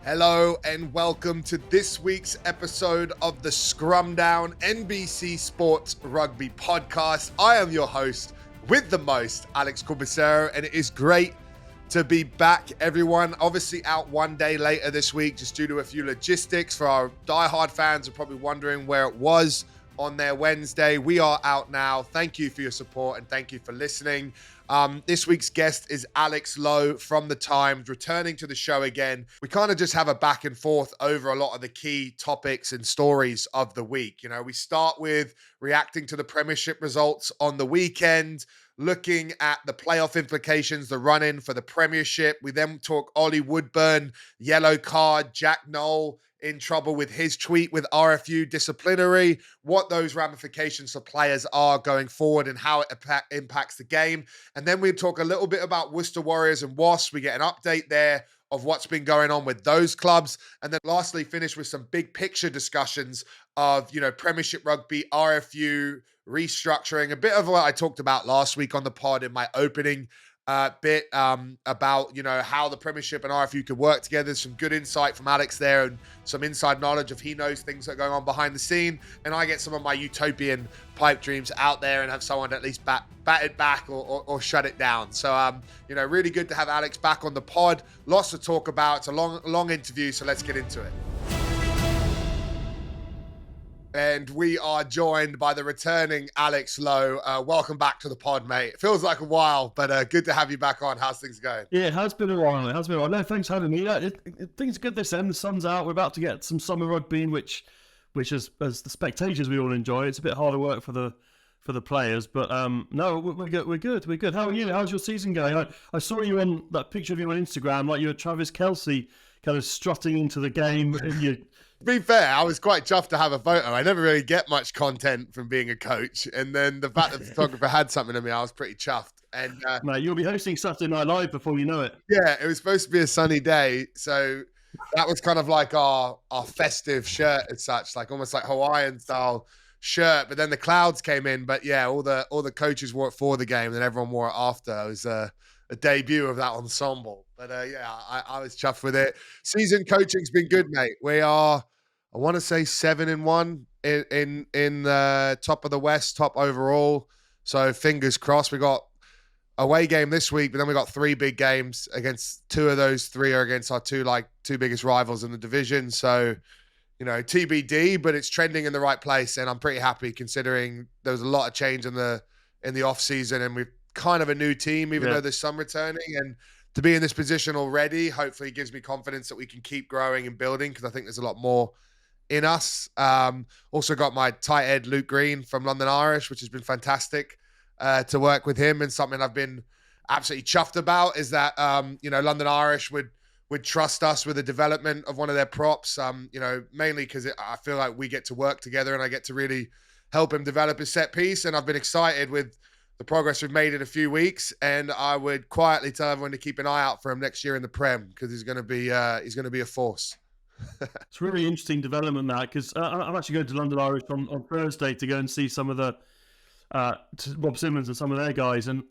Hello and welcome to this week's episode of the Scrum Down NBC Sports Rugby podcast. I am your host with the most, Alex Corbicero, and it is great to be back, everyone. Obviously out one day later this week just due to a few logistics. For our diehard fans are probably wondering where it was on their Wednesday. We are out now. Thank you for your support and thank you for listening. This week's guest is Alex Lowe from The Times, returning to the show again. We kind of just have a back and forth over a lot of the key topics and stories of the week. You know, we start with reacting to the Premiership results on the weekend, looking at the playoff implications, the run-in for the Premiership. We then talk Ollie Woodburn, yellow card, Jack Noel in trouble with his tweet with RFU disciplinary, what those ramifications for players are going forward and how it impacts the game. And then we talk a little bit about Worcester Warriors and Wasps. We get an update there of what's been going on with those clubs. And then lastly, finish with some big picture discussions of, Premiership rugby, RFU, restructuring, a bit of what I talked about last week on the pod in my opening bit about, how the Premiership and RFU could work together. Some good insight from Alex there and some inside knowledge of he knows things that are going on behind the scene. And I get some of my utopian pipe dreams out there and have someone at least bat it back or shut it down. So, really good to have Alex back on the pod. Lots to talk about. It's a long interview, so let's get into it. And we are joined by the returning Alex Lowe. Welcome back to the pod, mate. It feels like a while, but good to have you back on. How's things going? Yeah, it has been a while. No, thanks for having me. Things are good this end. The sun's out. We're about to get some summer rugby in, which as the spectators we all enjoy. It's a bit harder work for the players, but no, we're good. We're good. How are you? How's your season going? I saw you on that picture of you on Instagram, like you were Travis Kelce, kind of strutting into the game. To be fair, I was quite chuffed to have a photo. I never really get much content from being a coach. And then the fact that the photographer had something to me, I was pretty chuffed. And mate, you'll be hosting Saturday Night Live before you know it. Yeah, it was supposed to be a sunny day. So that was kind of like our festive shirt as such, like almost like Hawaiian style shirt. But then the clouds came in. But yeah, all the coaches wore it for the game, and then everyone wore it after. It was a debut of that ensemble. But I was chuffed with it. Season coaching's been good, mate. We are, I want to say 7-1 in top of the West, top overall. So fingers crossed. We got away game this week, but then we got 3 big games against 2 of those 3 are against our two biggest rivals in the division. So, TBD, but it's trending in the right place, and I'm pretty happy considering there was a lot of change in the off season, and we've kind of a new team, even though there's some returning, and to be in this position already hopefully gives me confidence that we can keep growing and building, because I think there's a lot more in us. Also got my tight head Luke Green from London Irish, which has been fantastic to work with him, and something I've been absolutely chuffed about is that London Irish would trust us with the development of one of their props, mainly because I feel like we get to work together and I get to really help him develop his set piece, and I've been excited with the progress we've made in a few weeks, and I would quietly tell everyone to keep an eye out for him next year in the Prem, because he's going to be a force. It's really interesting development that, because I'm actually going to London Irish on Thursday to go and see some of the Rob Simmons and some of their guys, and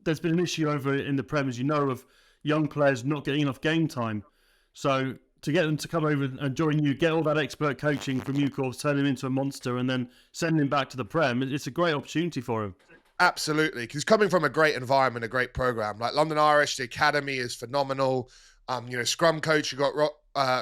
there's been an issue over in the Prem, as you know, of young players not getting enough game time. So to get them to come over and join you, get all that expert coaching from you, of course, turn him into a monster, and then send him back to the Prem, it's a great opportunity for him. Absolutely, because coming from a great environment, a great program like London Irish, the academy is phenomenal. Scrum coach, you got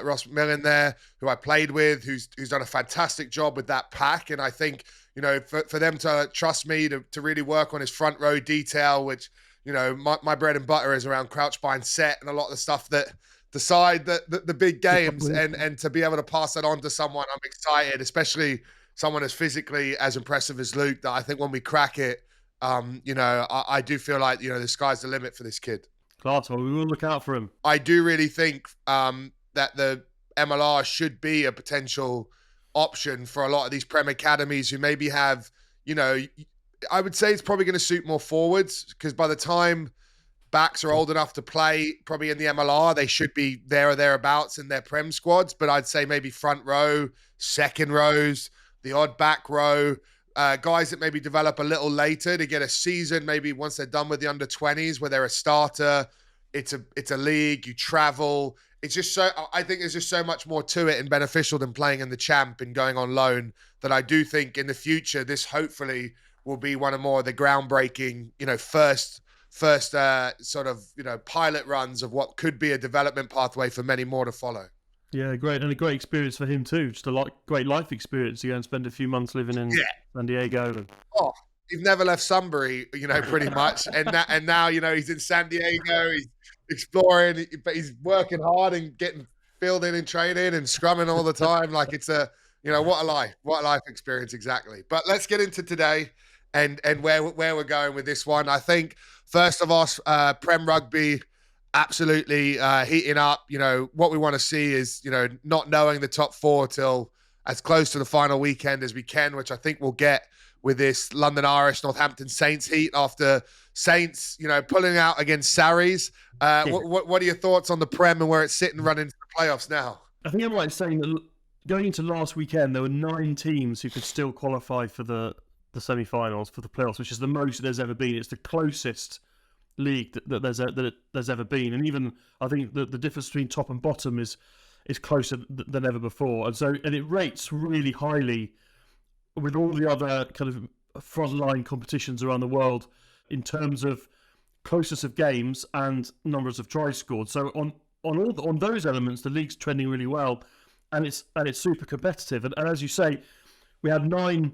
Ross Millen there, who I played with, who's done a fantastic job with that pack. And I think, for them to trust me to really work on his front row detail, which, my bread and butter is around crouch bind set and a lot of the stuff that decide the big games, and to be able to pass that on to someone, I'm excited, especially someone as physically as impressive as Luke, that I think when we crack it, I do feel like, the sky's the limit for this kid. Class, well, we will look out for him. I do really think that the MLR should be a potential option for a lot of these Prem academies who maybe have, I would say it's probably going to suit more forwards, because by the time backs are old enough to play probably in the MLR, they should be there or thereabouts in their Prem squads. But I'd say maybe front row, second rows, the odd back row, guys that maybe develop a little later to get a season, maybe once they're done with the under-20s where they're a starter. It's a league, you travel, it's just so, I think there's just so much more to it and beneficial than playing in the champ and going on loan, that I do think in the future this hopefully will be one of more of the groundbreaking, first sort of, pilot runs of what could be a development pathway for many more to follow. Yeah, great, and a great experience for him too. Just a great life experience to go and spend a few months living in San Diego. Oh, he's never left Sunbury, pretty much, and now he's in San Diego. He's exploring, but he's working hard and getting filled in training and scrumming all the time. Like it's what a life experience exactly. But let's get into today and where we're going with this one. I think first of all, Prem Rugby absolutely heating up. What we want to see is not knowing the top four till as close to the final weekend as we can, which I think we'll get with this London Irish Northampton Saints heat after Saints, pulling out against Sarries. What are your thoughts on the Prem and where it's sitting running into the playoffs now? I think I'm right in saying that going into last weekend, there were 9 teams who could still qualify for the semi-finals, for the playoffs, which is the most there's ever been. It's the closest league that there's ever been, and even I think the difference between top and bottom is closer than ever before, and it rates really highly with all the other kind of frontline competitions around the world in terms of closest of games and numbers of tries scored. So on those elements, the league's trending really well, and it's super competitive. And as you say, we had 9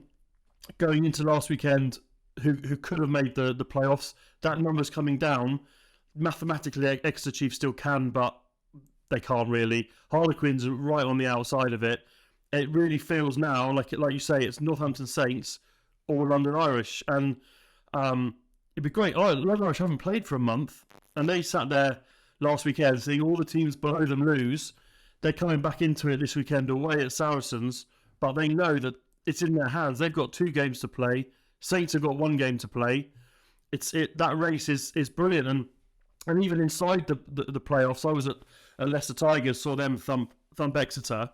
going into last weekend who could have made the playoffs. That number's coming down. Mathematically, Exeter Chiefs still can, but they can't really. Harlequins are right on the outside of it. It really feels now like you say, it's Northampton Saints or London Irish, and it'd be great. London Irish haven't played for a month, and they sat there last weekend seeing all the teams below them lose. They're coming back into it this weekend away at Saracens, but they know that it's in their hands. They've got 2 games to play. Saints have got 1 game to play. That race is brilliant, and even inside the playoffs, I was at Leicester Tigers, saw them thump Exeter.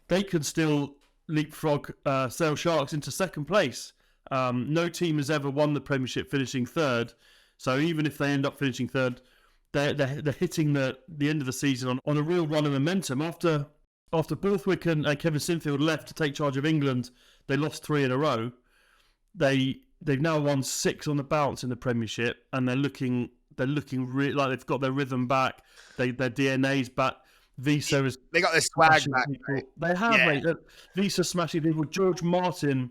They could still leapfrog Sale Sharks into second place. No team has ever won the Premiership finishing third, so even if they end up finishing third, they're hitting the end of the season on a real run of momentum. After Borthwick and Kevin Sinfield left to take charge of England, they lost 3 in a row. They've now won 6 on the bounce in the Premiership, and they're looking really like they've got their rhythm back. Their DNA's back. Visa is. They got their swag back. People. They have, mate. Visa smashing people. George Martin,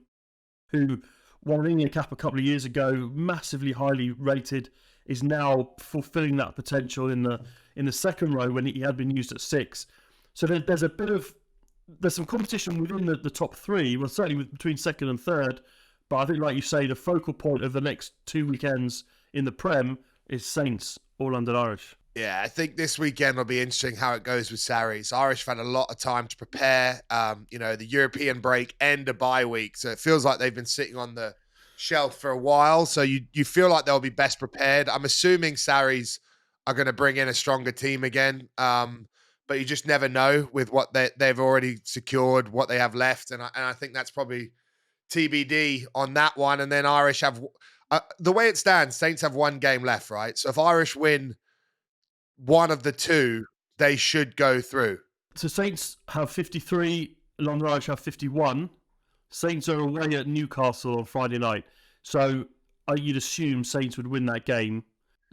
who won an England cap a couple of years ago, massively highly rated, is now fulfilling that potential in the second row when he had been used at 6. So there's some competition within the top 3. Well, certainly between second and third. But I think, like you say, the focal point of the next 2 weekends in the Prem is Saints or London Irish. Yeah, I think this weekend will be interesting how it goes with Sarries. Irish have had a lot of time to prepare, the European break and a bye week. So it feels like they've been sitting on the shelf for a while. So you feel like they'll be best prepared. I'm assuming Sarries are going to bring in a stronger team again. But you just never know with what they've already secured, what they have left. And I think that's probably TBD on that one. And then Irish have, the way it stands, Saints have 1 game left, right? So if Irish win one of the 2, they should go through. So Saints have 53, London Irish have 51. Saints are away at Newcastle on Friday night. So you'd assume Saints would win that game.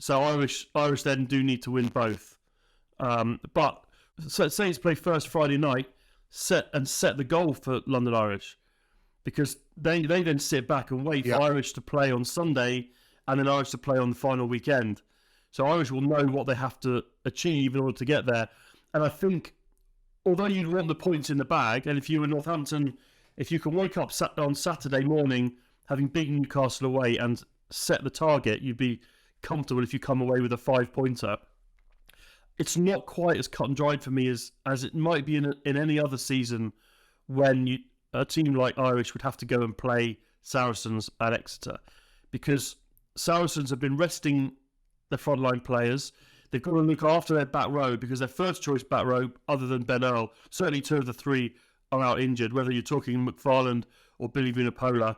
So Irish then do need to win both. But Saints play first Friday night, set the goal for London Irish, because they then sit back and wait for Irish to play on Sunday and then Irish to play on the final weekend. So Irish will know what they have to achieve in order to get there. And I think, although you'd want the points in the bag, and if you were Northampton, if you can wake up on Saturday morning having beaten Newcastle away and set the target, you'd be comfortable if you come away with a 5-pointer. It's not quite as cut and dried for me as it might be in any other season when a team like Irish would have to go and play Saracens at Exeter, because Saracens have been resting their frontline players. They've got to look after their back row, because their first choice back row, other than Ben Earl, certainly 2 of the 3 are out injured, whether you're talking McFarland or Billy Vunipola,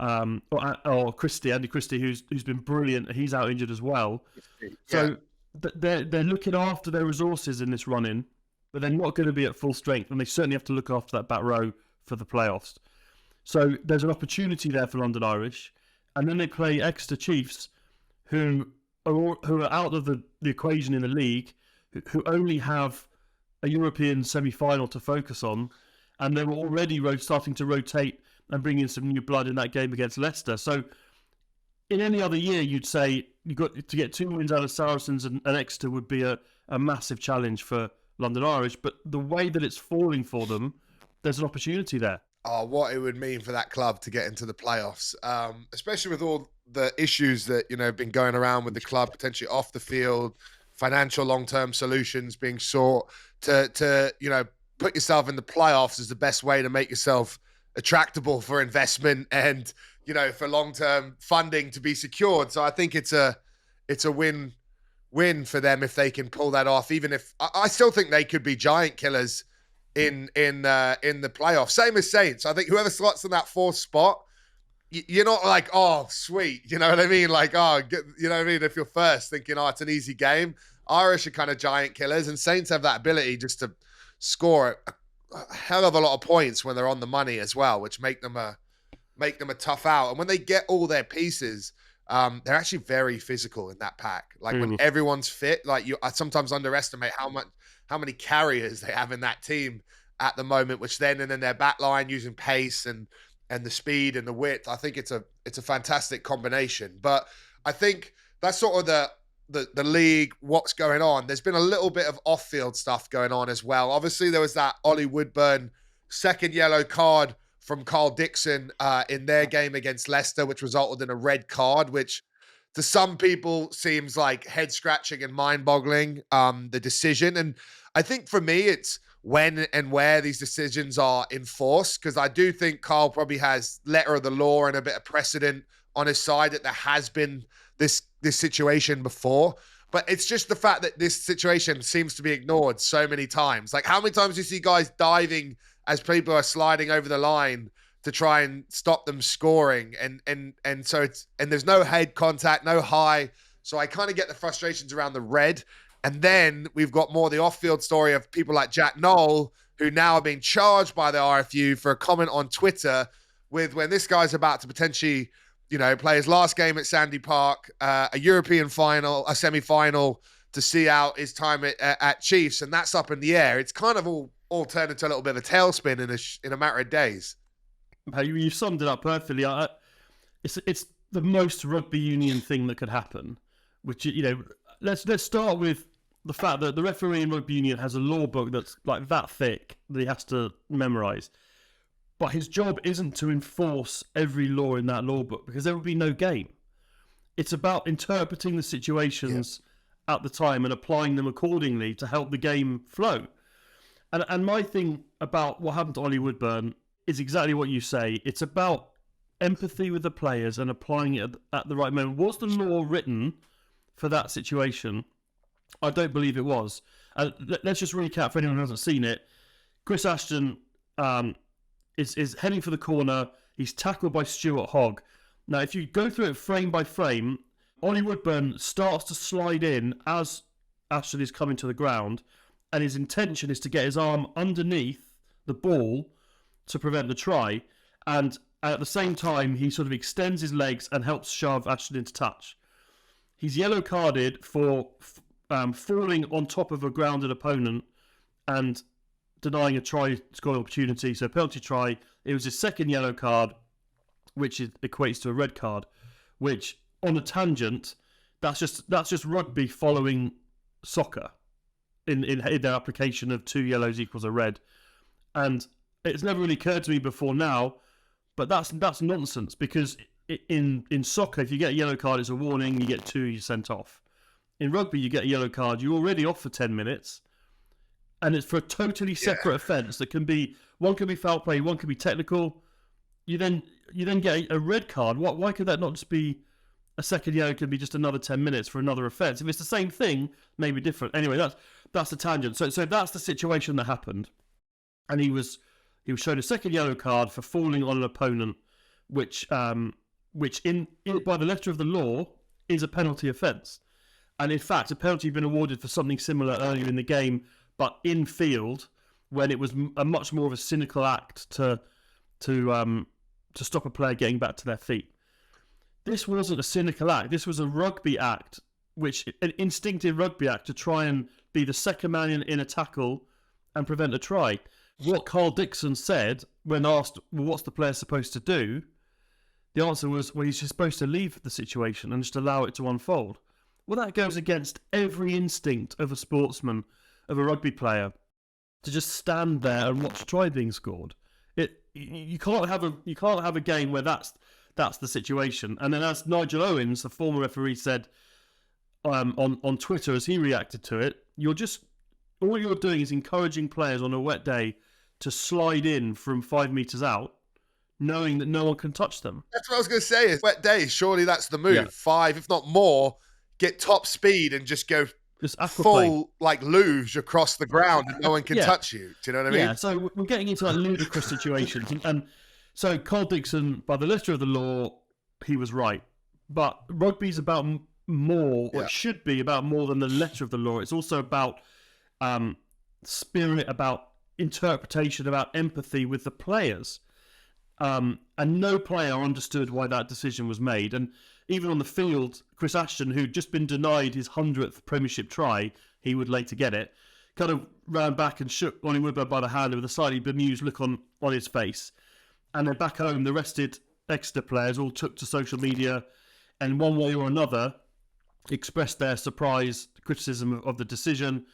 or Andy Christie, who's been brilliant. He's out injured as well. Yeah. So they're looking after their resources in this run-in. but they're not going to be at full strength, and they certainly have to look after that back row for the playoffs. So there's an opportunity there for London Irish, and then they play Exeter Chiefs, who are out of the equation in the league, who only have a European semi-final to focus on, and they were already starting to rotate and bring in some new blood in that game against Leicester. So in any other year, you'd say you got to get 2 wins out of Saracens and Exeter would be a massive challenge for London Irish. But the way that it's falling for them, there's an opportunity there. Oh, what it would mean for that club to get into the playoffs, especially with all the issues that have been going around with the club, potentially off the field, financial long-term solutions being sought to put yourself in the playoffs is the best way to make yourself attractable for investment and for long-term funding to be secured. So I think it's a win for them if they can pull that off. Even if I still think they could be giant killers in the playoffs. Same as Saints. I think whoever slots in that 4th spot, you're not like, oh, sweet. You know what I mean? Like, oh, you know what I mean? If you're first thinking, oh, it's an easy game. Irish are kind of giant killers, and Saints have that ability just to score a hell of a lot of points when they're on the money as well, which make them a tough out. And when they get all their pieces, they're actually very physical in that pack. Like when everyone's fit, like I sometimes underestimate how many carriers they have in that team at the moment, which then and then their back line using pace and the speed and the width. I think it's a fantastic combination. But I think that's sort of the league, what's going on. There's been a little bit of off-field stuff going on as well. Obviously, there was that Ollie Woodburn second yellow card from Carl Dixon in their game against Leicester, which resulted in a red card, which to some people seems like head-scratching and mind-boggling, the decision. And I think for me, it's when and where these decisions are enforced, because I do think Carl probably has letter of the law and a bit of precedent on his side that there has been this situation before. But it's just the fact that this situation seems to be ignored so many times. Like, how many times do you see guys diving as people are sliding over the line to try and stop them scoring? And so there's no head contact, no high. So I kind of get the frustrations around the red. And then we've got more the off-field story of people like Jack Knoll, who now are being charged by the RFU for a comment on Twitter with when this guy's about to potentially play his last game at Sandy Park, a European final, a semi-final to see out his time at Chiefs, and that's up in the air. It's kind of all turned into a little bit of a tailspin in a matter of days. You summed it up perfectly. It's the most rugby union thing that could happen, which let's start with the fact that the referee in rugby union has a law book that's like that thick that he has to memorise. But his job isn't to enforce every law in that law book, because there would be no game. It's about interpreting the situations at the time and applying them accordingly to help the game flow. And my thing about what happened to Ollie Woodburn is exactly what you say. It's about empathy with the players and applying it at the right moment. Was the law written for that situation? I don't believe it was. Let's just recap for anyone who hasn't seen it. Chris Ashton is heading for the corner. He's tackled by Stuart Hogg. Now, if you go through it frame by frame, Ollie Woodburn starts to slide in as Ashton is coming to the ground, and his intention is to get his arm underneath the ball to prevent the try. And at the same time, he sort of extends his legs and helps shove Ashton into touch. He's yellow carded for falling on top of a grounded opponent and denying a try scoring opportunity. So penalty try. It was his second yellow card, which equates to a red card, which on a tangent, that's just rugby following soccer in their application of 2 yellows equals a red. And it's never really occurred to me before now, but that's nonsense, because in soccer, if you get a yellow card, it's a warning. You get 2, you're sent off. In rugby, you get a yellow card, you're already off for 10 minutes, and it's for a totally separate offence that one can be foul play, one can be technical. You then get a red card. Why could that not just be a second yellow? Could be just another 10 minutes for another offence. If it's the same thing, maybe different. Anyway, that's the tangent. So that's the situation that happened, and he was shown a second yellow card for falling on an opponent, which in by the letter of the law is a penalty offence. And in fact, a penalty had been awarded for something similar earlier in the game but in field when it was a much more of a cynical act to stop a player getting back to their feet. This wasn't a cynical act. This was a rugby act, an instinctive rugby act to try and be the second man in a tackle and prevent a try. What Carl Dixon said when asked, well, what's the player supposed to do? The answer was, well, he's just supposed to leave the situation and just allow it to unfold. Well, that goes against every instinct of a sportsman, of a rugby player, to just stand there and watch a try being scored. You can't have a game where that's the situation. And then, as Nigel Owens, the former referee, said on Twitter as he reacted to it, all you're doing is encouraging players on a wet day to slide in from 5 meters out, knowing that no one can touch them. That's what I was going to say. Is wet day, surely that's the move. Yeah. 5, if not more, get top speed and just go full like luge across the ground and no one can touch you. Do you know what I mean? Yeah, so we're getting into like ludicrous situations. And so Carl Dixon, by the letter of the law, he was right. But rugby's about more, or it should be about more than the letter of the law. It's also about spirit, about interpretation, about empathy with the players. And no player understood why that decision was made. And even on the field, Chris Ashton, who'd just been denied his 100th Premiership try, he would later get it, kind of ran back and shook Ronnie Woodward by the hand with a slightly bemused look on his face. And then back home, the rested Exeter players all took to social media and one way or another expressed their surprise criticism of the decision.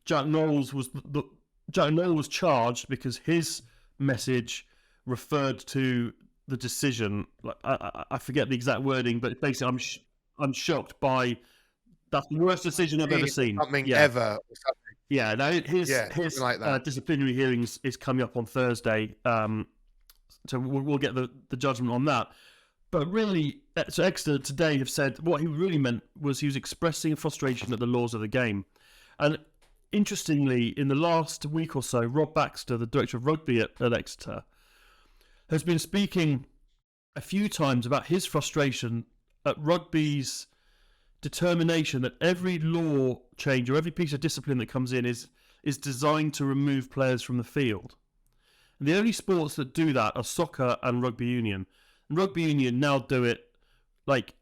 Jack Knowles was charged because his message referred to the decision. Like I forget the exact wording, but basically, I'm shocked by that's the worst decision I've ever seen. Something ever. Something. Yeah. Now his like disciplinary hearings is coming up on Thursday, so we'll get the judgment on that. But really, so Exeter today have said what he really meant was he was expressing frustration at the laws of the game. And interestingly, in the last week or so, Rob Baxter, the director of rugby at Exeter, has been speaking a few times about his frustration at rugby's determination that every law change or every piece of discipline that comes in is designed to remove players from the field. And the only sports that do that are soccer and rugby union. And rugby union now do it like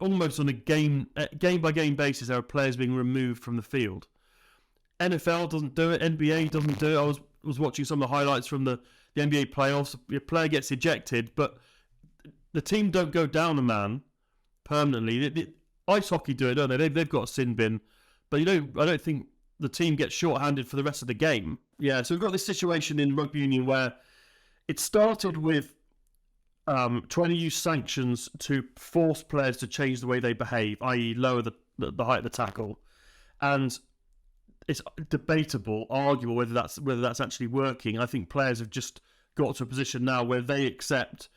almost on a game by game basis. There are players being removed from the field. NFL doesn't do it. NBA doesn't do it. I was watching some of the highlights from the NBA playoffs. Your player gets ejected, but the team don't go down a man permanently. Ice hockey do it, don't they? They've got a sin bin, but I don't think the team gets shorthanded for the rest of the game. Yeah, so we've got this situation in rugby union where it started with trying to use sanctions to force players to change the way they behave, i.e. lower the height of the tackle. And it's debatable, arguable whether that's actually working. I think players have just got to a position now where they accept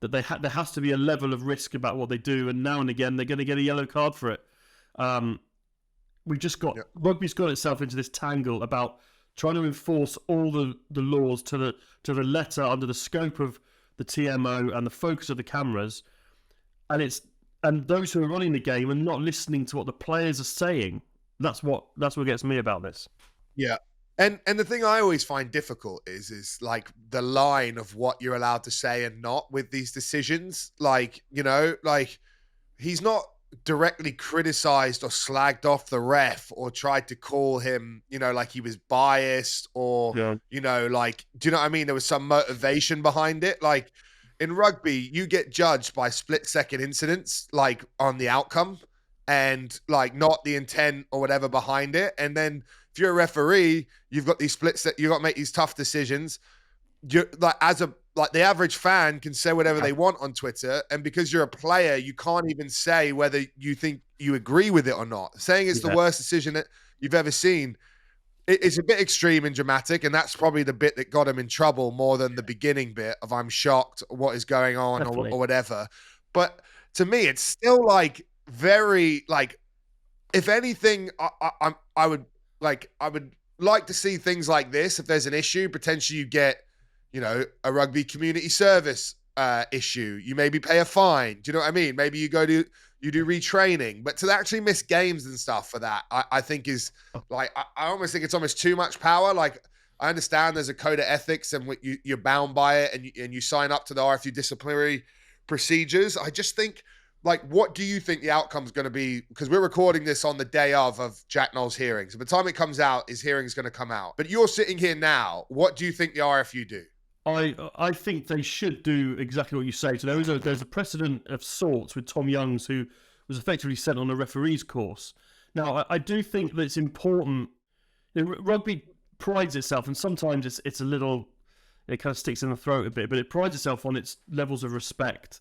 that there has to be a level of risk about what they do, and now and again they're going to get a yellow card for it. Rugby's got itself into this tangle about trying to enforce all the laws to the letter under the scope of the TMO and the focus of the cameras, and those who are running the game are not listening to what the players are saying. That's what gets me about this. Yeah. And the thing I always find difficult is like the line of what you're allowed to say and not with these decisions. Like, like he's not directly criticized or slagged off the ref or tried to call him, like he was biased or, like, do you know what I mean? There was some motivation behind it. Like in rugby, you get judged by split-second incidents, like on the outcome and like not the intent or whatever behind it. And then if you're a referee, you've got these you've got to make these tough decisions. You're like, the average fan can say whatever they want on Twitter. And because you're a player, you can't even say whether you think you agree with it or not. Saying it's the worst decision that you've ever seen, it's a bit extreme and dramatic. And that's probably the bit that got him in trouble more than the beginning bit of I'm shocked, what is going on or whatever. But to me, it's still like very like, if anything, I would like to see things like this. If there's an issue, potentially you get, a rugby community service issue. You maybe pay a fine. Do you know what I mean? Maybe you go to you do retraining, but to actually miss games and stuff for that, I think is like, I almost think it's almost too much power. Like, I understand there's a code of ethics and you're bound by it, and you sign up to the RFU disciplinary procedures. I just think, like, what do you think the outcome's going to be? Because we're recording this on the day of Jack Knowles' hearing. So by the time it comes out, his hearing's going to come out. But you're sitting here now. What do you think the RFU do? I think they should do exactly what you say. So there's a precedent of sorts with Tom Youngs, who was effectively sent on a referee's course. Now, I do think that it's important. Rugby prides itself, and sometimes it's a little, it kind of sticks in the throat a bit, but it prides itself on its levels of respect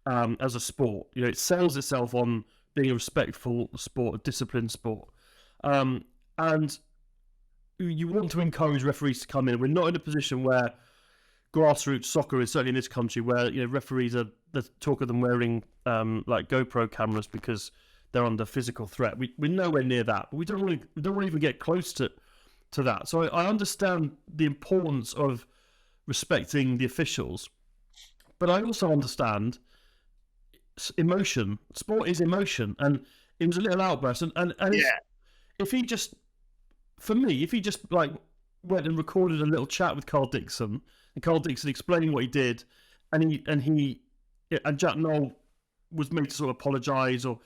as a sport. It sells itself on being a respectful sport, a disciplined sport. And you want to encourage referees to come in. We're not in a position where grassroots soccer is, certainly in this country, where referees are, the talk of them wearing like GoPro cameras because they're under physical threat. We're nowhere near that, but we don't want to even get close to that. So I understand the importance of respecting the officials, but I also understand emotion. Sport is emotion, and it was a little outburst. And if he just like went and recorded a little chat with Carl Dixon, and Carl Dixon explaining what he did, and Jack Knowles was made to sort of apologise or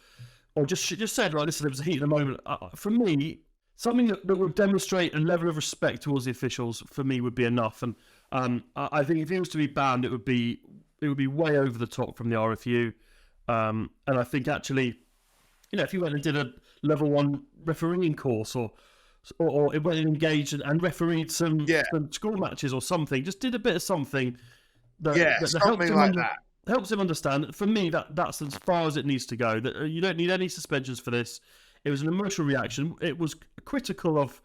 just said, right, listen, there was a heat in the moment. For me, something that would demonstrate a level of respect towards the officials, for me, would be enough. And I think if he was to be banned, it would be way over the top from the RFU. And I think actually, if he went and did a level 1 refereeing course, or it went and engaged and refereed some school matches or something, just did a bit of something that helps him understand. For me, that's as far as it needs to go. That you don't need any suspensions for this. It was an emotional reaction. It was critical of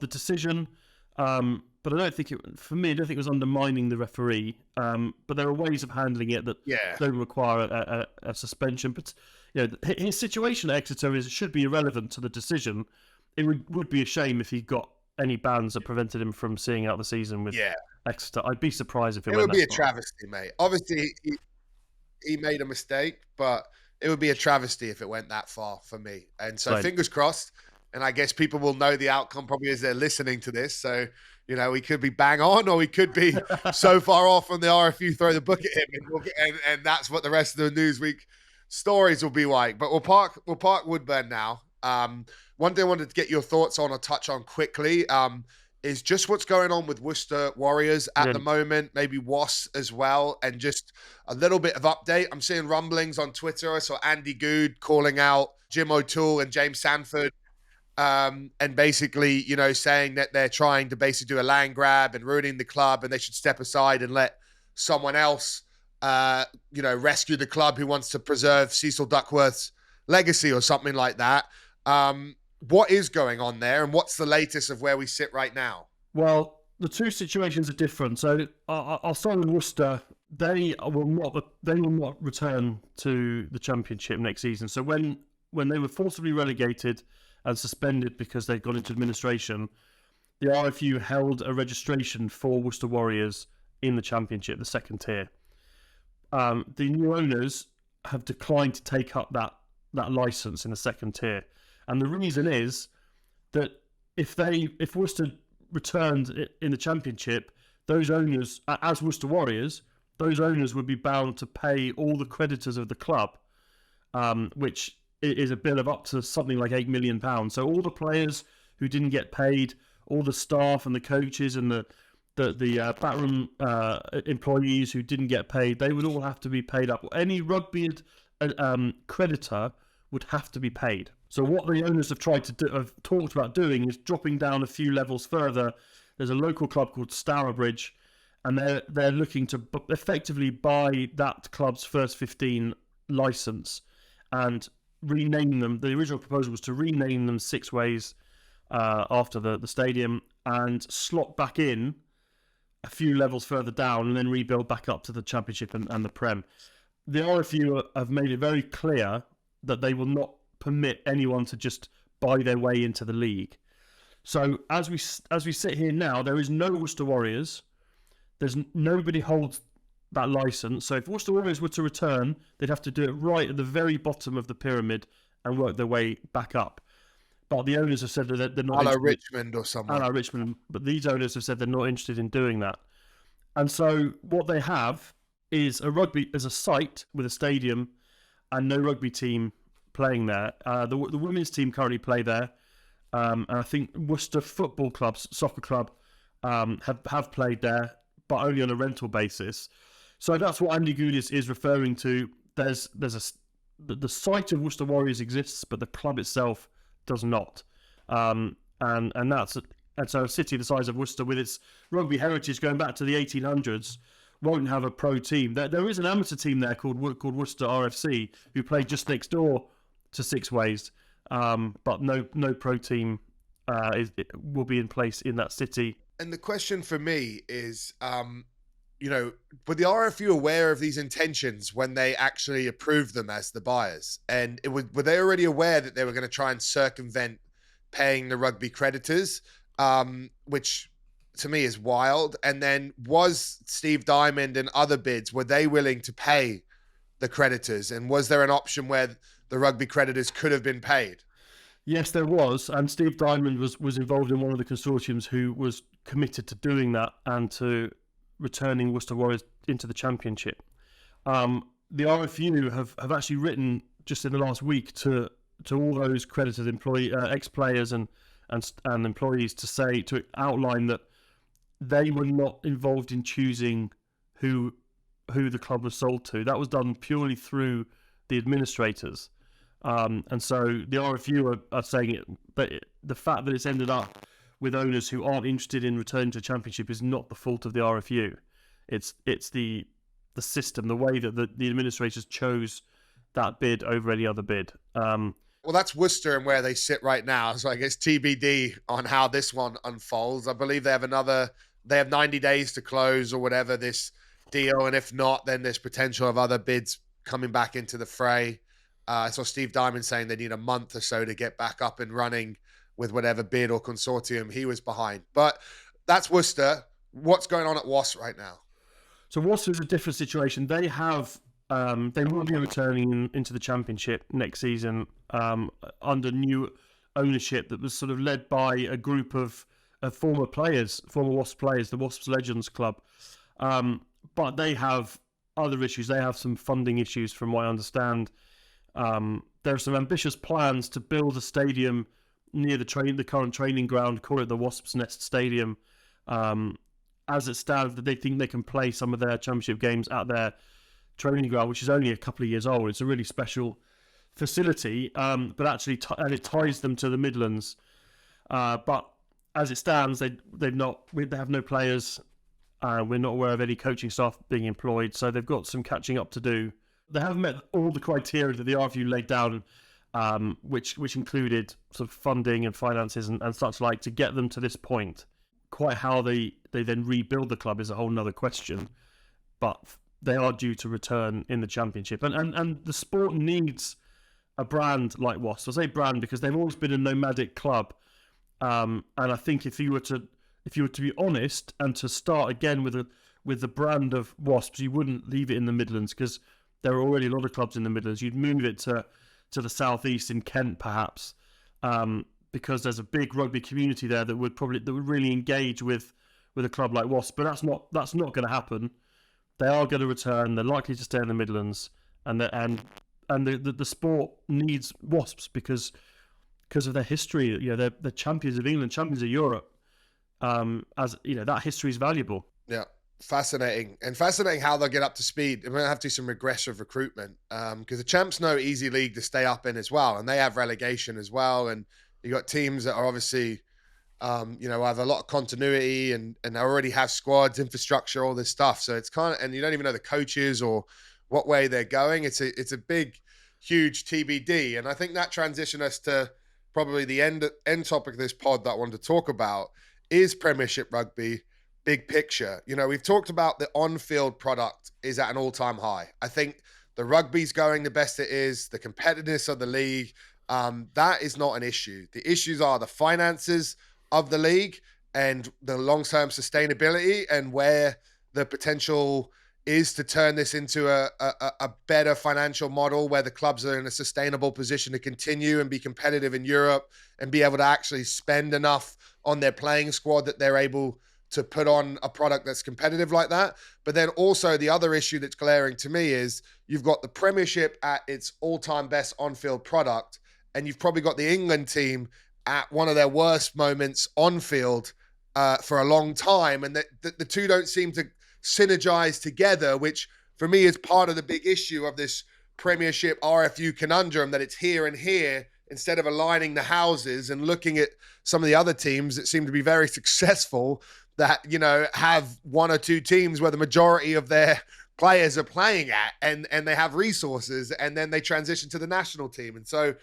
the decision, but I don't think it was undermining the referee. But there are ways of handling it that don't require a suspension. But his situation at Exeter should be irrelevant to the decision. It would be a shame if he got any bans that prevented him from seeing out the season with Exeter. I'd be surprised if it would be a travesty, mate. Obviously, he made a mistake, but it would be a travesty if it went that far for me. And so fingers crossed. And I guess people will know the outcome probably as they're listening to this. So, we could be bang on, or we could be so far off from the RFU, throw the book at him. And that's what the rest of the Newsweek stories will be like. But we'll park Woodburn now. One thing I wanted to get your thoughts on or touch on quickly is just what's going on with Worcester Warriors at the moment, maybe WAS as well, and just a little bit of update. I'm seeing rumblings on Twitter. I saw Andy Good calling out Jim O'Toole and James Sanford, and basically, saying that they're trying to basically do a land grab and ruining the club, and they should step aside and let someone else, rescue the club who wants to preserve Cecil Duckworth's legacy or something like that. What is going on there, and what's the latest of where we sit right now? Well, the two situations are different. So I'll start with Worcester. They will not return to the Championship next season. So when they were forcibly relegated and suspended because they'd gone into administration, the RFU held a registration for Worcester Warriors in the Championship, the second tier. The new owners have declined to take up that license in the second tier. And the reason is that if Worcester returned in the Championship, those owners, as Worcester Warriors, those owners would be bound to pay all the creditors of the club, which is a bill of up to something like £8 million. So all the players who didn't get paid, all the staff and the coaches and the backroom employees who didn't get paid, they would all have to be paid up. Any rugby creditor would have to be paid. So what the owners have talked about doing is dropping down a few levels further. There's a local club called Stourbridge, and they're looking to effectively buy that club's first 15 license and rename them. The original proposal was to rename them Six Ways after the stadium and slot back in a few levels further down and then rebuild back up to the Championship and the Prem. The RFU have made it very clear that they will not permit anyone to just buy their way into the league. So as we sit here now, there is no Worcester Warriors. There's nobody holds that license. So if Worcester Warriors were to return, they'd have to do it right at the very bottom of the pyramid and work their way back up. But the owners have said that they're not Hello, interested. Richmond or someone. Hello, Richmond. But these owners have said they're not interested in doing that. And so what they have is a site with a stadium and no rugby team playing there. The women's team currently play there. And I think Worcester Football Club, soccer club, have played there, but only on a rental basis. So that's what Andy Gould is referring to. The site of Worcester Warriors exists, but the club itself does not. And so a city the size of Worcester, with its rugby heritage going back to the 1800s, won't have a pro team. There is an amateur team there called Worcester RFC, who play just next door to Six Ways, but no pro team will be in place in that city. And the question for me is, were the RFU aware of these intentions when they actually approved them as the buyers? And were they already aware that they were going to try and circumvent paying the rugby creditors, which to me is wild? And then was Steve Diamond and other bids, were they willing to pay the creditors? And was there an option where the rugby creditors could have been paid? Yes, there was. And Steve Diamond was involved in one of the consortiums who was committed to doing that and to returning Worcester Warriors into the championship. The RFU have actually written just in the last week to all those credited ex-players and employees to outline that they were not involved in choosing who the club was sold to. That was done purely through the administrators. And so the RFU are saying that the fact that it's ended up with owners who aren't interested in returning to the championship is not the fault of the RFU. It's the system, the way that the administrators chose that bid over any other bid. Well, that's Worcester and where they sit right now. So I guess TBD on how this one unfolds. I believe they have 90 days to close or whatever this deal. And if not, then there's potential of other bids coming back into the fray. I saw Steve Diamond saying they need a month or so to get back up and running with whatever bid or consortium he was behind. But that's Worcester. What's going on at Wasp right now? So Wasp is a different situation. They have they will be returning into the championship next season under new ownership that was sort of led by a group of former Wasp players, the Wasps Legends Club. But they have other issues. They have some funding issues, from what I understand. There are some ambitious plans to build a stadium near the current training ground, call it the Wasps Nest Stadium. As it stands, they think they can play some of their championship games at their training ground, which is only a couple of years old. It's a really special facility, but actually and it ties them to the Midlands. But as it stands, they have no players. We're not aware of any coaching staff being employed, so they've got some catching up to do. They haven't met all the criteria that the RFU laid down, which included sort of funding and finances and such like to get them to this point. Quite how they then rebuild the club is a whole nother question, but they are due to return in the championship. And the sport needs a brand like Wasps. I say brand because they've always been a nomadic club. And I think if you were to be honest and to start again with the brand of Wasps, you wouldn't leave it in the Midlands because there are already a lot of clubs in the Midlands. You'd move it to the southeast in Kent, perhaps, because there's a big rugby community there that would really engage with a club like Wasps. But that's not going to happen. They are going to return. They're likely to stay in the Midlands, and the sport needs Wasps because of their history. You know, they're champions of England, champions of Europe. As you know, that history is valuable. Yeah. Fascinating how they'll get up to speed. We're going to have to do some regressive recruitment because the Champs no easy league to stay up in as well, and they have relegation as well. And you got teams that are obviously, have a lot of continuity and they already have squads, infrastructure, all this stuff. So it's and you don't even know the coaches or what way they're going. It's a big, huge TBD, and I think that transitioned us to probably the end topic of this pod that I wanted to talk about is Premiership rugby. Big picture. We've talked about the on-field product is at an all-time high. I think the rugby's going the best it is, the competitiveness of the league, that is not an issue. The issues are the finances of the league and the long-term sustainability and where the potential is to turn this into a better financial model where the clubs are in a sustainable position to continue and be competitive in Europe and be able to actually spend enough on their playing squad that they're able to put on a product that's competitive like that. But then also the other issue that's glaring to me is you've got the Premiership at its all-time best on-field product, and you've probably got the England team at one of their worst moments on-field for a long time. And the two don't seem to synergize together, which for me is part of the big issue of this Premiership RFU conundrum, that it's here and here instead of aligning the houses and looking at some of the other teams that seem to be very successful that, you know, have one or two teams where the majority of their players are playing at and they have resources, and then they transition to the national team. And so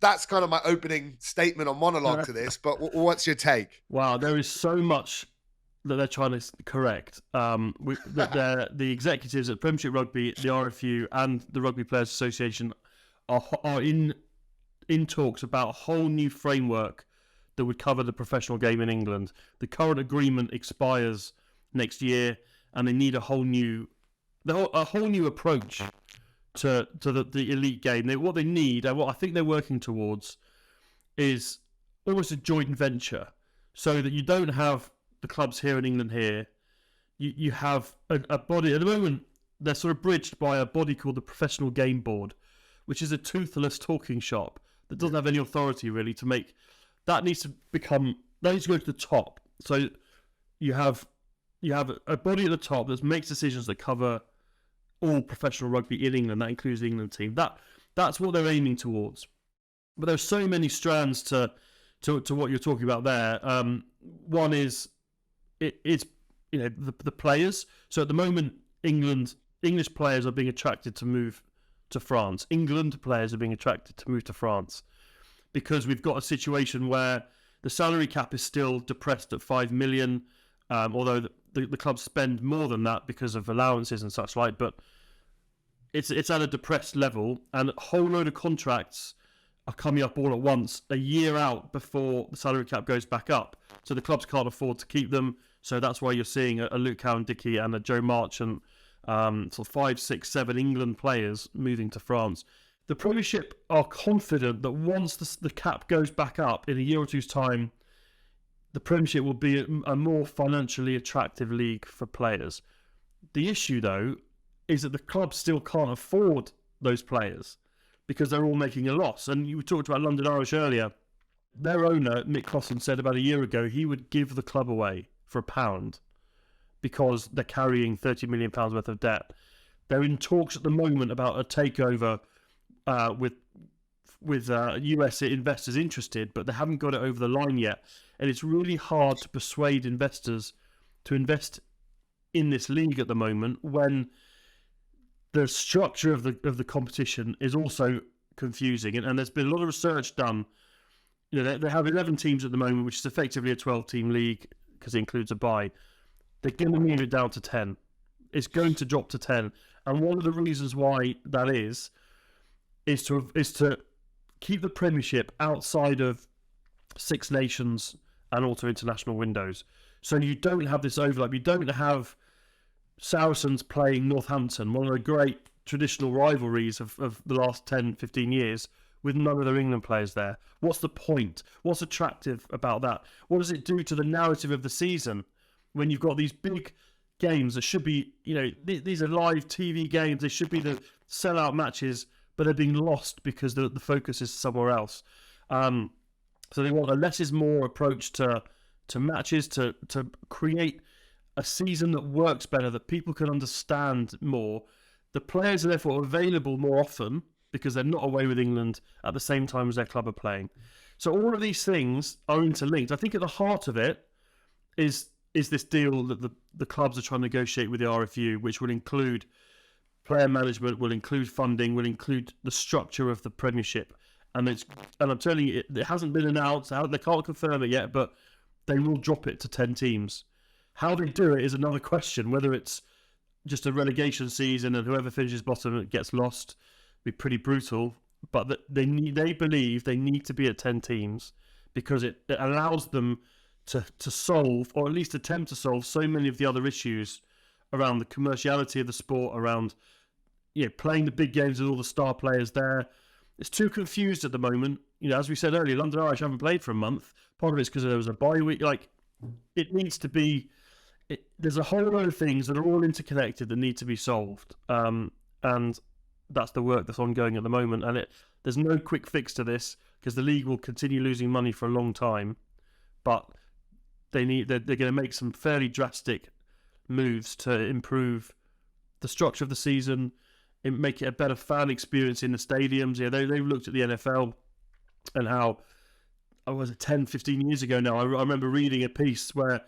that's kind of my opening statement or monologue to this, but what's your take? Wow, there is so much that they're trying to correct. The executives at Premiership Rugby, the RFU, and the Rugby Players Association are in talks about a whole new framework that would cover the professional game in England. The current agreement expires next year, and they need a whole new approach to the elite game. What they need, and what I think they're working towards, is almost a joint venture, so that you don't have the clubs here in England here. You have a body. At the moment, they're sort of bridged by a body called the Professional Game Board, which is a toothless talking shop that doesn't have any authority really to make. That needs to go to the top. So you have a body at the top that makes decisions that cover all professional rugby in England. That includes the England team. That's what they're aiming towards. But there's so many strands to what you're talking about there. One is it's the players. So at the moment, English players are being attracted to move to France. England players are being attracted to move to France, because we've got a situation where the salary cap is still depressed at 5 million, although the clubs spend more than that because of allowances and such like, but it's at a depressed level, and a whole load of contracts are coming up all at once, a year out before the salary cap goes back up. So the clubs can't afford to keep them, so that's why you're seeing a Luke Cowan-Dickie and a Joe Marchant, sort of 5, 6, 7 England players moving to France. The Premiership are confident that once the cap goes back up in a year or two's time, the Premiership will be a more financially attractive league for players. The issue, though, is that the clubs still can't afford those players because they're all making a loss. And you talked about London Irish earlier. Their owner, Mick Crossan, said about a year ago he would give the club away for £1 because they're carrying £30 million worth of debt. They're in talks at the moment about a takeover with US investors interested, but they haven't got it over the line yet. And it's really hard to persuade investors to invest in this league at the moment when the structure of the competition is also confusing. And there's been a lot of research done. You know, they have 11 teams at the moment, which is effectively a 12-team league because it includes a bye. They're going to move it down to 10. It's going to drop to 10. And one of the reasons why that is to keep the Premiership outside of Six Nations and also international windows. So you don't have this overlap. You don't have Saracens playing Northampton, one of the great traditional rivalries of the last 10, 15 years, with none of their England players there. What's the point? What's attractive about that? What does it do to the narrative of the season when you've got these big games that should be, these are live TV games, they should be the sellout matches, but they're being lost because the focus is somewhere else. So they want a less is more approach to matches, to create a season that works better, that people can understand more. The players are therefore available more often because they're not away with England at the same time as their club are playing. So all of these things are interlinked. I think at the heart of it is this deal that the clubs are trying to negotiate with the RFU, which will include player management, will include funding, will include the structure of the Premiership. And I'm telling you, it hasn't been announced. They can't confirm it yet, but they will drop it to 10 teams. How they do it is another question. Whether it's just a relegation season and whoever finishes bottom gets lost, be pretty brutal. But they believe they need to be at 10 teams because it allows them to solve, or at least attempt to solve, so many of the other issues around the commerciality of the sport, around playing the big games with all the star players there. It's too confused at the moment. As we said earlier, London Irish haven't played for a month. Part of it's because there was a bye week. Like, it needs to be. There's a whole load of things that are all interconnected that need to be solved, and that's the work that's ongoing at the moment. And there's no quick fix to this because the league will continue losing money for a long time, but they're going to make some fairly drastic moves to improve the structure of the season and make it a better fan experience in the stadiums. They've looked at the NFL and how, was it 10, 15 years ago now, I remember reading a piece where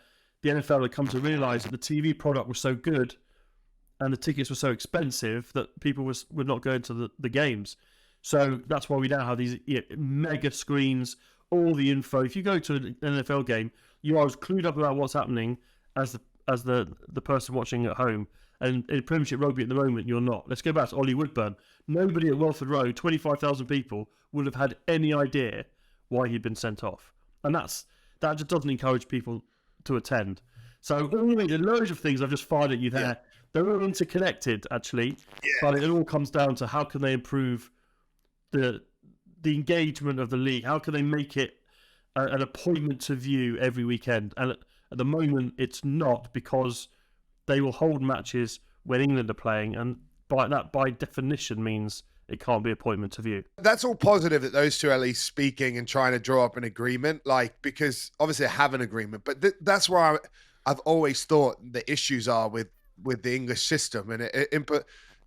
the NFL had come to realise that the TV product was so good and the tickets were so expensive that people were not going to the games. So that's why we now have these mega screens, all the info. If you go to an NFL game, you are as clued up about what's happening as the person watching at home. And in Premiership Rugby at the moment, you're not. Let's go back to Ollie Woodburn. Nobody at Welford Road, 25,000 people, would have had any idea why he'd been sent off. And that just doesn't encourage people to attend. So the loads of things I've just fired at you there. Yeah. They're all interconnected, actually. Yeah. But it all comes down to how can they improve the engagement of the league? How can they make it an appointment to view every weekend? And at the moment, it's not, because they will hold matches when England are playing, and by definition means it can't be appointment to view. That's all positive that those two are at least speaking and trying to draw up an agreement, because obviously they have an agreement. But that's where I've always thought the issues are with the English system, and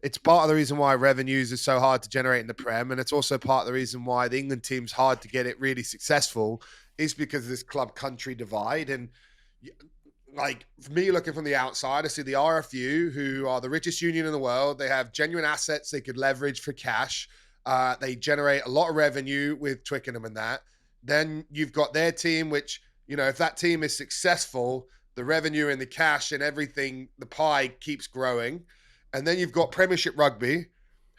it's part of the reason why revenues are so hard to generate in the Prem, and it's also part of the reason why the England team's hard to get it really successful, is because of this club-country divide. And like, for me, looking from the outside, I see the RFU, who are the richest union in the world. They have genuine assets they could leverage for cash. They generate a lot of revenue with Twickenham and that. Then you've got their team, which, if that team is successful, the revenue and the cash and everything, the pie keeps growing. And then you've got Premiership Rugby,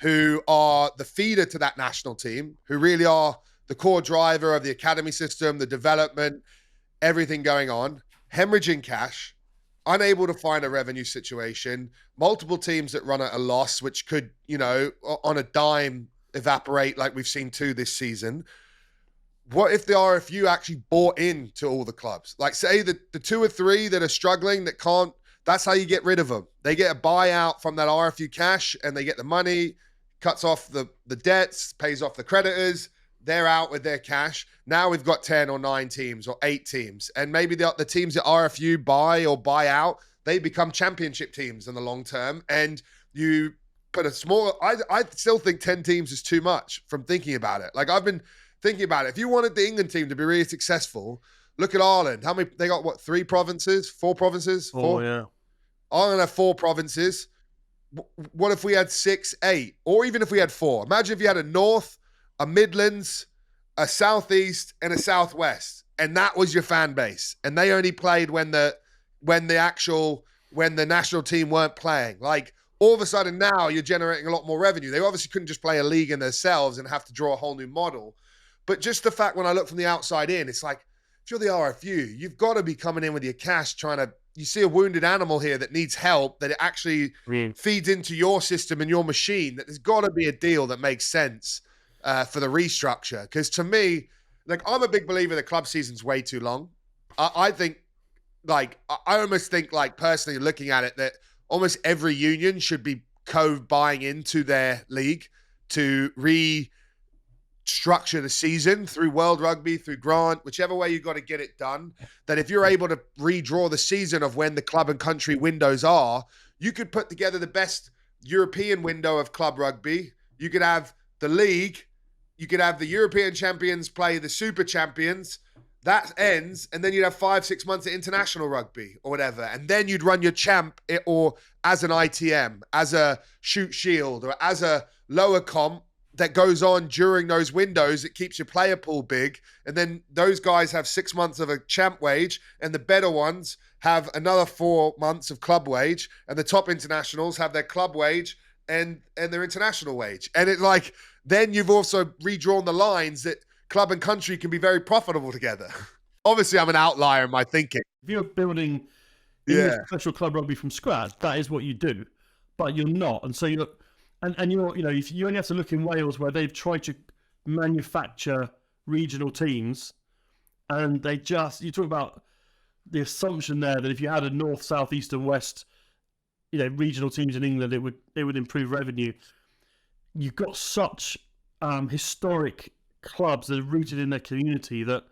who are the feeder to that national team, who really are the core driver of the academy system, the development, everything going on. Hemorrhaging cash, unable to find a revenue situation, multiple teams that run at a loss, which could, on a dime evaporate like we've seen two this season. What if the RFU actually bought into all the clubs? Like, say the two or three that are struggling, that can't, that's how you get rid of them. They get a buyout from that RFU cash and they get the money, cuts off the debts, pays off the creditors. They're out with their cash. Now we've got 10 or 9 teams or 8 teams. And maybe the teams that RFU buy or buy out, they become championship teams in the long term. And you put a small, I still think 10 teams is too much from thinking about it. Like, I've been thinking about it. If you wanted the England team to be really successful, look at Ireland. How many, they got 3 provinces? 4 provinces? 4? Oh, yeah. Ireland have 4 provinces. What if we had 6, 8? Or even if we had 4? Imagine if you had a North, a Midlands, a Southeast, and a Southwest, and that was your fan base, and they only played when the national team weren't playing. Like, all of a sudden now you're generating a lot more revenue. They obviously couldn't just play a league in themselves and have to draw a whole new model. But just the fact, when I look from the outside in, it's like, if you're the RFU, you've got to be coming in with your cash, you see a wounded animal here that needs help, that it actually feeds into your system and your machine, that there's got to be a deal that makes sense for the restructure. Because to me, like, I'm a big believer the club season's way too long. I think, like, I almost think, like, personally looking at it, that almost every union should be buying into their league to restructure the season through World Rugby, through Grant, whichever way you got to get it done. That if you're able to redraw the season of when the club and country windows are, you could put together the best European window of club rugby. You could have the league, you could have the European champions play the super champions. That ends, and then you'd have 5-6 months of international rugby or whatever. And then you'd run your champ, or as an ITM, as a shoot shield, or as a lower comp that goes on during those windows. It keeps your player pool big. And then those guys have 6 months of a champ wage, and the better ones have another 4 months of club wage, and the top internationals have their club wage and their international wage. And it's like, then you've also redrawn the lines that club and country can be very profitable together. Obviously, I'm an outlier in my thinking. If you're building English Yeah. professional club rugby from scratch, that is what you do, but you're not. And so you're if you only have to look in Wales where they've tried to manufacture regional teams, and you talk about the assumption there that if you had a north, south, east, and west, regional teams in England, it would improve revenue. You've got such historic clubs that are rooted in their community that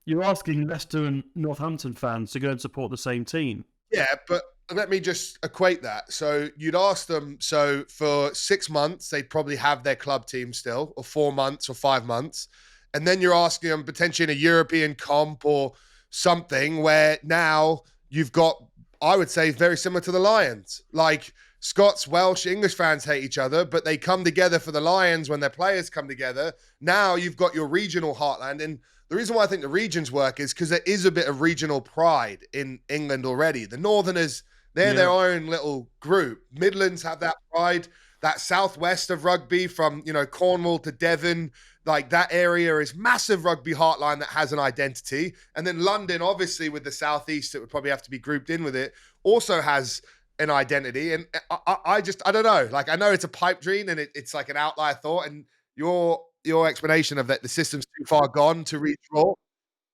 you're asking Leicester and Northampton fans to go and support the same team. Yeah, but let me just equate that. So you'd ask them, so for 6 months, they'd probably have their club team still, or 4 months or 5 months. And then you're asking them potentially in a European comp or something where now you've got, I would say, very similar to the Lions. Like Scots, Welsh, English fans hate each other, but they come together for the Lions when their players come together. Now you've got your regional heartland. And the reason why I think the regions work is because there is a bit of regional pride in England already. The Northerners, they're their own little group. Midlands have that pride. That southwest of rugby from, Cornwall to Devon, like that area is massive rugby heartline that has an identity. And then London, obviously with the southeast, it would probably have to be grouped in with it, also has an identity. And I don't know. Like, I know it's a pipe dream and it's like an outlier thought. And your explanation of that the system's too far gone to redraw,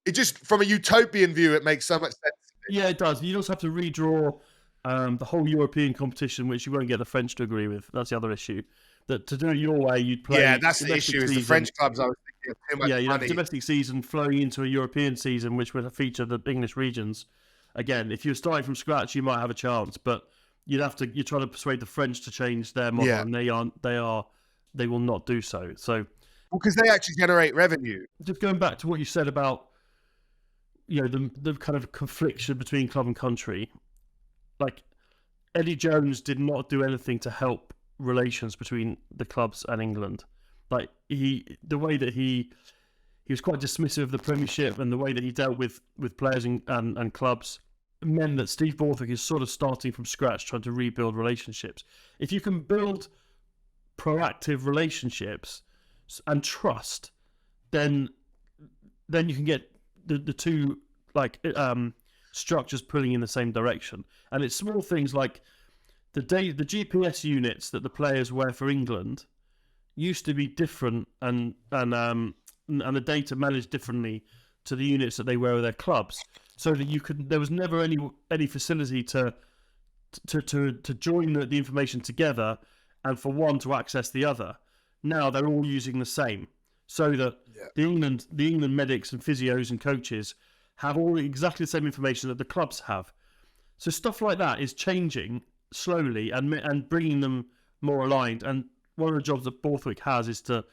it just, from a utopian view, it makes so much sense. Yeah, it does. You also have to redraw the whole European competition, which you won't get the French to agree with. That's the other issue. That to do it your way, you'd play. Yeah, that's the issue. Is the French clubs? I was thinking of too much money. You'd have a domestic season flowing into a European season, which would feature the English regions. Again, if you're starting from scratch, you might have a chance, but you're trying to persuade the French to change their model, and they will not do so. So, because they actually generate revenue. Just going back to what you said about, the kind of confliction between club and country, like Eddie Jones did not do anything to help relations between the clubs and England. Like the way that he was quite dismissive of the Premiership, and the way that he dealt with players and clubs meant that Steve Borthwick is sort of starting from scratch, trying to rebuild relationships. If you can build proactive relationships and trust, then you can get the two structures pulling in the same direction. And it's small things like the GPS units that the players wear for England used to be different, and the data managed differently to the units that they wear with their clubs, so that there was never any facility to join the information together and for one to access the other. Now they're all using the same, so that the England medics and physios and coaches have all exactly the same information that the clubs have. So stuff like that is changing slowly and bringing them more aligned. And one of the jobs that Borthwick has is to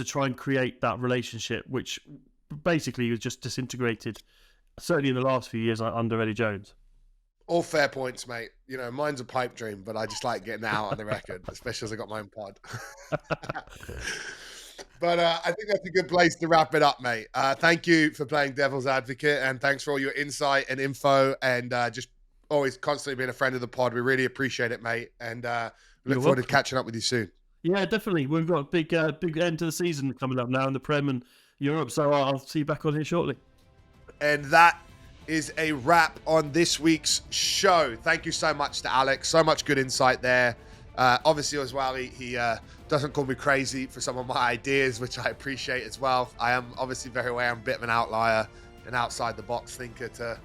try and create that relationship, which basically was just disintegrated, certainly in the last few years under Eddie Jones. All fair points, mate. Mine's a pipe dream, but I just like getting out on the record, especially as I got my own pod. But I think that's a good place to wrap it up, mate. Thank you for playing devil's advocate, and thanks for all your insight and info, and just always constantly being a friend of the pod. We really appreciate it, mate, and look forward to catching up with you soon. Yeah, definitely. We've got a big end to the season coming up now in the Prem and Europe, so I'll see you back on here shortly. And that is a wrap on this week's show. Thank you so much to Alex. So much good insight there. Obviously, as well, he doesn't call me crazy for some of my ideas, which I appreciate as well. I am obviously very aware I'm a bit of an outlier, an outside-the-box thinker to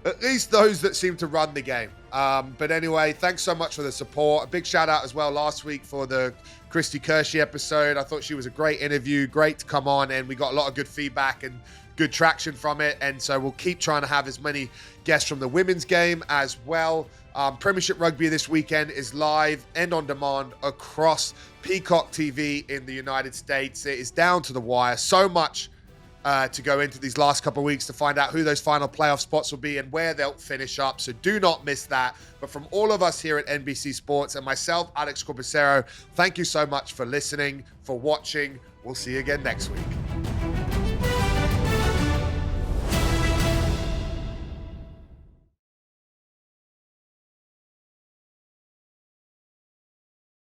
at least those that seem to run the game. But anyway, thanks so much for the support. A big shout out as well last week for the Christy Kershey episode. I thought she was a great interview, great to come on, and we got a lot of good feedback and good traction from it. And so we'll keep trying to have as many guests from the women's game as well. Premiership Rugby this weekend is live and on demand across Peacock TV in the United States. It is down to the wire. So much to go into these last couple of weeks to find out who those final playoff spots will be and where they'll finish up. So do not miss that. But from all of us here at NBC Sports and myself, Alex Corbicero, thank you so much for listening, for watching. We'll see you again next week.